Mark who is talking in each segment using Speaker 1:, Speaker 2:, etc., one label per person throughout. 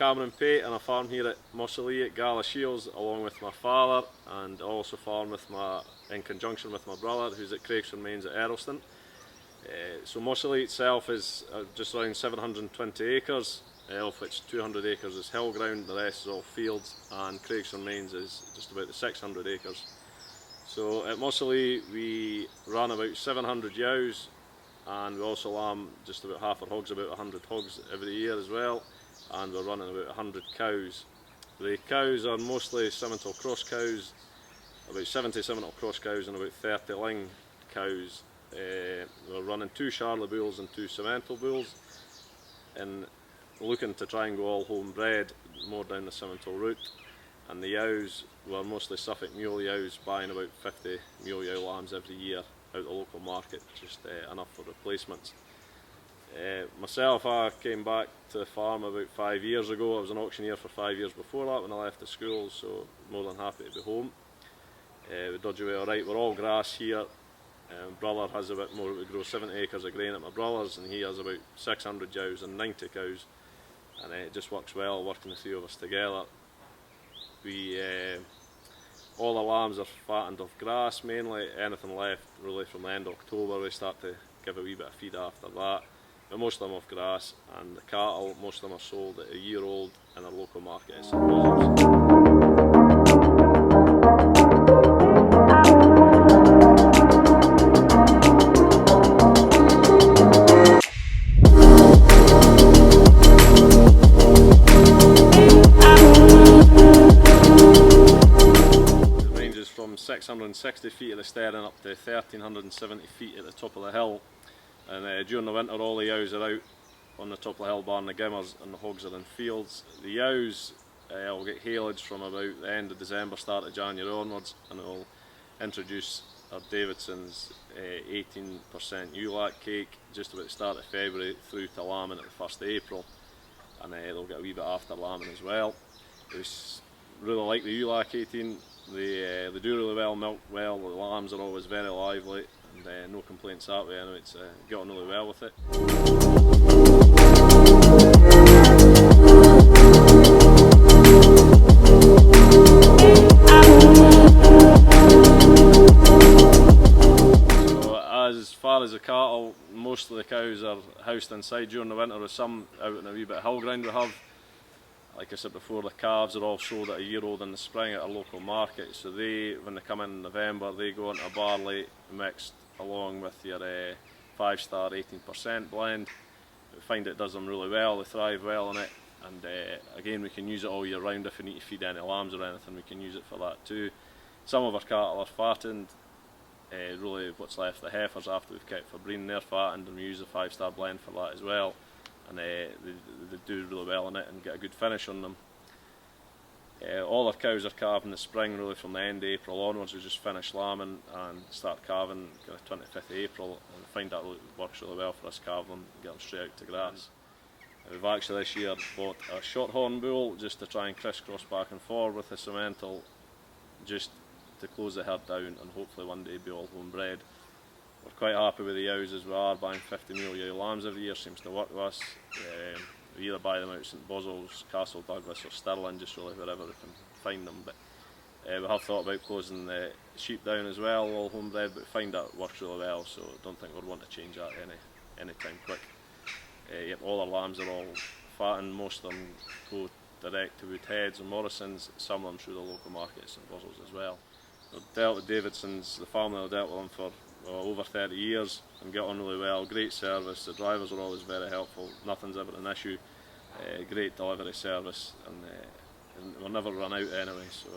Speaker 1: Cameron Pate and I farm here at Mossilee at Galashiels along with my father, and also farm in conjunction with my brother who's at Craigston Mains at Earlston. So Mossilee itself is just around 720 acres, of which 200 acres is hill ground, the rest is all fields, and Craigston Mains is just about the 600 acres. So at Mossilee we run about 700 ewes, and we also lamb just about half our hogs, about 100 hogs every year as well, and we're running about 100 cows. The cows are mostly Simmental cross cows, about 70 Simmental cross cows and about 30 Ling cows. We're running 2 Charlie bulls and 2 Simmental bulls, and looking to try and go all homebred, more down the Simmental route. And the ewes were mostly Suffolk mule ewes, buying about 50 mule ewe lambs every year out the local market, just enough for replacements. Myself, I came back to the farm about 5 years ago. I was an auctioneer for 5 years before that when I left the school, so more than happy to be home. We dodge away alright, we're all grass here. Brother has a bit more, we grow 70 acres of grain at my brother's, and he has about 600 ewes and 90 cows, and it just works well working the three of us together. All the lambs are fattened off grass mainly, anything left really from the end of October we start to give a wee bit of feed after that. But most of them off grass, and the cattle, most of them are sold at a year old in our local market at St Boswell's. It ranges from 660 feet at the stern up to 1370 feet at the top of the hill. And during the winter all the ewes are out on the top of the hill barring the gimmers, and the hogs are in fields. The ewes will get haylage from about the end of December, start of January onwards, and it will introduce our Davidsons 18% ULAC cake just about the start of February through to lambing at the 1st of April, and they'll get a wee bit after lambing as well. We really like the ULAC 18, they do really well, milk well, the lambs are always very lively, and no complaints that way anyway. It's got on really well with it. So as far as the cattle, most of the cows are housed inside during the winter, with some out in a wee bit of hill ground we have. Like I said before, the calves are all sold at a year old in the spring at a local market, so when they come in November they go into a barley mixed along with your 5-star 18% blend. We find it does them really well, they thrive well in it, and again we can use it all year round. If we need to feed any lambs or anything, we can use it for that too. Some of our cattle are fattened, really what's left, the heifers after we've kept for breeding, they're fattened, and we use a 5-star blend for that as well. And they do really well in it and get a good finish on them. All our cows are calved in the spring, really from the end of April onwards. We just finish lambing and start calving kind of 25th of April, and I find that really works really well for us calving and get them straight out to grass. We've actually this year bought a shorthorn bull just to try and crisscross back and forward with the Simmental, just to close the herd down and hopefully one day be all homebred. We're quite happy with the ewes as we are, buying 50 mule ewe lambs every year seems to work with us. We either buy them out of St Boswell's, Castle Douglas or Stirling, just really wherever we can find them. But we have thought about closing the sheep down as well, all homebred, but find that works really well, so I don't think we'd want to change that any time quick. Yep, all our lambs are all fattened, most of them go direct to Woodheads and Morrisons, some of them through the local market at St Boswell's as well. We've dealt with Davidsons, the family have dealt with them for over 30 years and get on really well, great service, the drivers are always very helpful, nothing's ever an issue, great delivery service, and we'll never run out anyway, so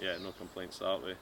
Speaker 1: yeah, no complaints that way.